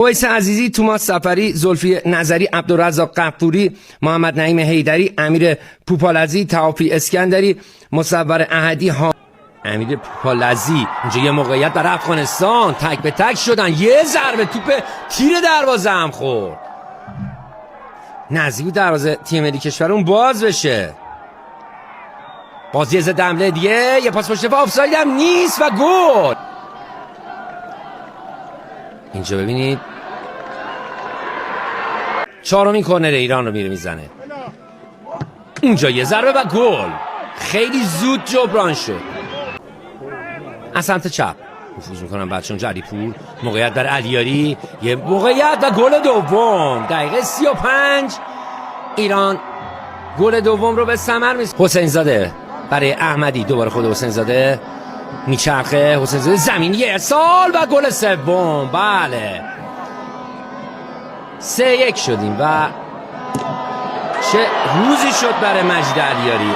اویس عزیزی، توماس سفری، زلفی نظری، عبدالرزاق قفوری، محمد نعیم حیدری، امیر پوپالزی، توافی اسکندری، مصور احدی، امیر پوپالزی. اینجا یه موقعیت برای افغانستان، تک به تک شدن، یه ضربه توپ تیر دروازه هم خورد. نزدیک دروازه تیم ملی کشورمون باز بشه. بازی ضد حمله دیگه، یه پاس پشت پا، آفساید هم نیست و گل. اینجا ببینید چهارمین کرنر ایران رو میزنه. اونجا یه ضربه و گل. خیلی زود جبران شد. از سمت چپ نفوذ میکنن بچه‌ها. اونجا علیپور، موقعیت در علیاری، یه موقعیت و گل دوم. دقیقه 35 ایران گل دوم رو به ثمر میرسونه. حسین زاده برای احمدی، دوباره خود حسین زاده میچرخه. حسین زاده زمینی ارسال و گل سوم. بله 3-1 شدیم و چه روزی شد برای مجید علیاری.